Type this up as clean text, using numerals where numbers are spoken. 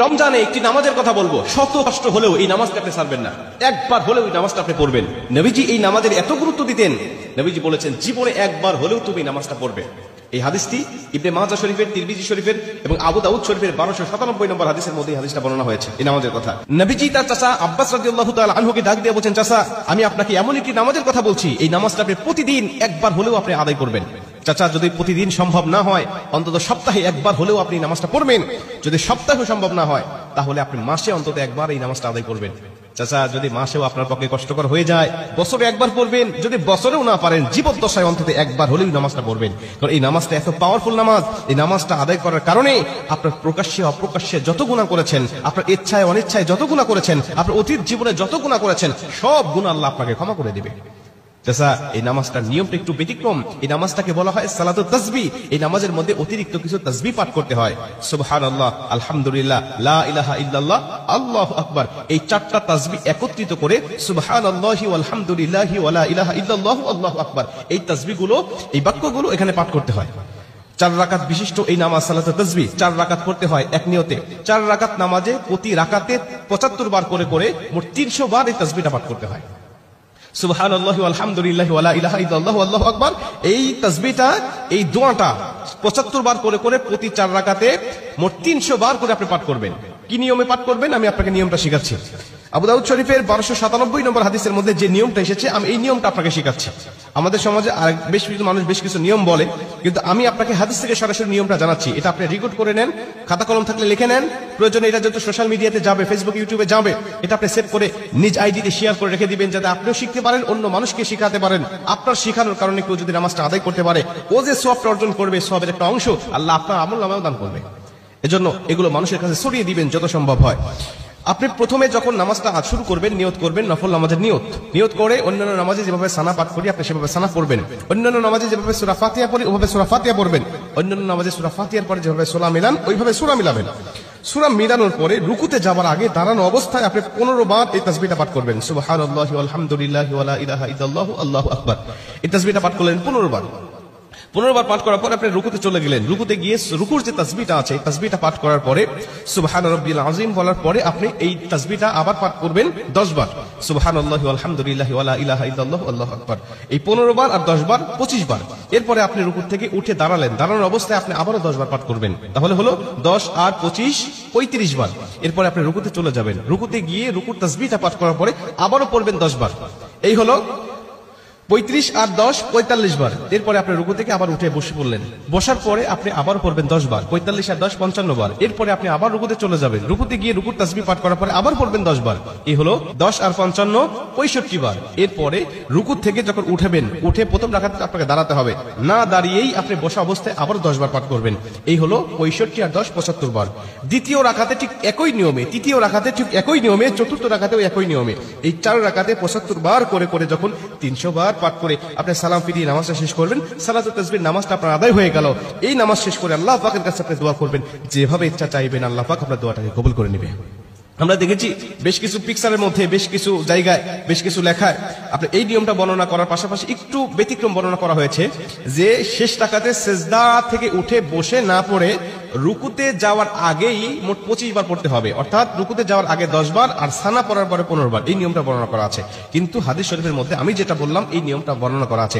রমজানে একটি নামাজের কথা বলবো, শত কষ্ট হলেও এই নামাজটা আপনি ছাড়বেন না, একবার হলেও এই নামাজটা আপনি পড়বেন। নবীজি এই নামাজের এত গুরুত্ব দিতেন, নবীজি বলেছেন জীবনে একবার হলেও তুমি এই নামাজটা পড়বে। এই হাদিসটি ইবনে মাজাহ শরীফের, তিরমিজি শরীফের এবং আবু দাউদ শরীফের 1297 নম্বর হাদিসের মধ্যে এই হাদিসটা বর্ণনা হয়েছে এই নামাজের কথা। নবীজি তার চাচা আব্বাস রাদিয়াল্লাহু তাআলা আনহুকে ডাক দিয়ে বলেন, চাচা আমি আপনাকে এমন একটি নামাজের কথা বলছি, এই নামাজটা আপনি প্রতিদিন একবার হলেও আপনি আদায় করবেন। চাচা যদি প্রতিদিন সম্ভব না হয়, অন্তত সপ্তাহে একবার হলেও আপনি নামাজটা পড়বেন। যদি সপ্তাহে সম্ভব না হয়, তাহলে আপনি মাসে অন্তত একবার এই নামাজটা আদায় করবেন। চাচা যদি মাসেও আপনার পক্ষে কষ্টকর হয়ে যায়, বছরে একবার পড়বেন। যদি বছরেও না পারেন, জীবদ্দশায় অন্তত একবার হলেও নামাজটা পড়বেন। কারণ এই নামাজটা এত পাওয়ারফুল নামাজ। এই নামাজটা আদায় করার কারণে আপনার প্রকাশ্যে অপ্রকাশ্যে যত গুনাহ করেছেন, আপনার ইচ্ছায় অনিচ্ছায় যত গুনাহ করেছেন, আপনার অতীত জীবনে যত গুনাহ করেছেন, সব গুনাহ আল্লাহ আপনাকে ক্ষমা করে দিবে। চাচা এই নামাজটার নিয়মটা একটু ব্যতিক্রম। এই নামাজটাকে বলা হয় সালাতুত তাসবিহ। এই নামাজের মধ্যে অতিরিক্ত কিছু তাসবিহ পাঠ করতে হয়। সুবহানাল্লাহ, আলহামদুলিল্লাহ, লা ইলাহা ইল্লাল্লাহ, আল্লাহু আকবার। এই চারটা তাসবিহ একত্রিত করে সুবহানাল্লাহি ওয়াল হামদুলিল্লাহি ওয়া লা ইলাহা ইল্লাল্লাহু আল্লাহু আকবার, এই তাসবিহগুলো, এই বাক্যগুলো এখানে পাঠ করতে হয়। 4 রাকাত বিশিষ্ট এই নামাজ সালাতুত তাসবিহ 4 রাকাত পড়তে হয় এক নিয়তে। 4 রাকাত নামাজে প্রতি রাকাতে 75 বার করে করে মোট 300 বার এই তাসবিহটা পাঠ করতে হয়। সুবহানাল্লাহি ওয়াল হামদুলিল্লাহি ওয়া লা ইলাহা ইল্লাল্লাহু আল্লাহু আকবার, এই তাসবিহটা, এই দোয়াটা 75 বার করে করে প্রতি 4 রাকাতে মোট 300 বার করে আপনি পাঠ করবেন। কি নিয়মে পাঠ করবেন আমি আপনাকে নিয়মটা শেখাচ্ছি। আবু দাউদ শরীফের 1297 নম্বর হাদিসের মধ্যে যে নিয়মটা এসেছে, আমি এই নিয়মটা আপনাকে শেখাচ্ছি। আমাদের সমাজে আর বেশ কিছু মানুষ বেশ কিছু নিয়ম বলে, কিন্তু আমি আপনাকে হাদিস থেকে সরাসরি নিয়মটা জানাচ্ছি। এটা আপনি রেকর্ড করে নেন, খাতা কলম থাকলে লিখে নেন। প্রয়োজনে এটা যত সোশ্যাল মিডিয়াতে যাবে, ফেসবুক ইউটিউবে যাবে, এটা আপনি সেভ করে নিজ আইডিতে শেয়ার করে রেখে দিবেন, যাতে আপনিও শিখতে পারেন, অন্য মানুষকে শিখাতে পারেন। আপনার শিখানোর কারণে কেউ যদি নামাজটা আদায় করতে পারে, ও যে সওয়াবটা অর্জন করবে, সওয়াবের একটা অংশ আল্লাহ আপনার আমলনামায়ও দান করবে। এজন্য এগুলো মানুষের কাছে ছড়িয়ে দিবেন যত সম্ভব হয়। আপনি প্রথমে যখন নামাজটা শুরু করবেন, নিয়ত করবেন নফল নামাজের নিয়ত করে অন্যান্য নামাজে যেভাবে সানা পাঠ করি আপনি সেভাবে সানা পড়বেন। অন্যান্য নামাজে যেভাবে সূরা ফাতিহা পড়ি ওভাবে সূরা ফাতিহা পড়বেন। অন্যান্য নামাজে সূরা ফাতিহার পরে যেভাবে সূরা মিলান ওইভাবে সূরা মিলাবেন। সূরা মিলানোর পরে রুকুতে যাবার আগে দাঁড়ানো অবস্থায় আপনি 15 বার এই তাসবিহটা পাঠ করবেন। সুবহানাল্লাহি ওয়াল হামদুলিল্লাহি ওয়া লা ইলাহা ইল্লাল্লাহু আল্লাহু আকবার, এই তাসবিহটা পাঠ করলেন 15 বার। 15 বার পাঠ করার পর আপনি রুকুতে চলে গেলেন। রুকুতে গিয়ে রুকুর যে তাসবিহটা আছে, তাসবিহটা পাঠ করার পরে সুবহান রাব্বিল আযীম বলার পরে আপনি এই তাসবিহটা আবার পাঠ করবেন 10 বার। সুবহানাল্লাহি ওয়াল হামদুলিল্লাহি ওয়া লা ইলাহা ইল্লাল্লাহু আল্লাহু আকবার, এই 15 বার আর 10 বার 25 বার। এরপরে আপনি রুকুর থেকে উঠে দাঁড়ালেন, দাঁড়ানোর অবস্থায় আপনি আবারও 10 বার পাঠ করবেন। তাহলে হলো 10 আর 25 35 বার। এরপরে আপনি রুকুতে চলে যাবেন। রুকুতে গিয়ে রুকুর তাসবিহটা পাঠ করার পরে আবারও পড়বেন 10 বার। এই হলো 35 আর 10 45 বার। এরপরে আপনি রুকু থেকে আবার উঠে বসে পড়লেন। বসার পরে আপনি আবার পড়বেন 10 বার। 45 আর 10 55 বার। এরপরে আপনি আবার রুকুতে চলে যাবেন। রুকুতে গিয়ে রুকুর তাসবিহ পাঠ করার পরে আবার পড়বেন 10 বার। এই হলো 10 আর 55 65 বার। এরপরে রুকু থেকে যখন উঠবেন, উঠে প্রথম রাকাতে আপনাকে দাঁড়াতে হবে, না দাঁড়িয়েই আপনি বসা অবস্থায় আবার 10 বার পাঠ করবেন। এই হলো 65 আর 10 75 বার। দ্বিতীয় রাকাতে ঠিক একই নিয়মে, তৃতীয় রাকাতে ঠিক একই নিয়মে, চতুর্থ রাকাতেও একই নিয়মে, এই 4 রাকাতে 75 বার করে করে যখন 300 বার পাঠ করে আপনি সালাম ফিরিয়ে নামাজটা শেষ করবেন, সালাতুত তাসবিহ নামাজটা আপনার আদায় হয়ে গেল। এই নামাজ শেষ করে আল্লাহ পাকের কাছে আপনি দোয়া করবেন, যেভাবে ইচ্ছা চাইবেন আল্লাহ পাক আপনার দোয়াটাকে কবুল করে নেবে। আমরা দেখেছি বেশ কিছু পিকচারের মধ্যে, বেশ কিছু জায়গায়, বেশ কিছু লেখায় আপনি এই নিয়মটা বর্ণনা করার পাশাপাশি একটু ব্যতিক্রম বর্ণনা করা হয়েছে, যে শেষ রাকাতে সিজদা থেকে উঠে বসে না পড়ে রুকুতে যাওয়ার আগেই মোট 25 বার পড়তে হবে। অর্থাৎ রুকুতে যাওয়ার আগে 10 বার আর সানা পড়ার পরে 15 বার। এই নিয়মটা বর্ণনা করা আছে, কিন্তু হাদিস শরীফের মধ্যে আমি যেটা বললাম এই নিয়মটা বর্ণনা করা আছে।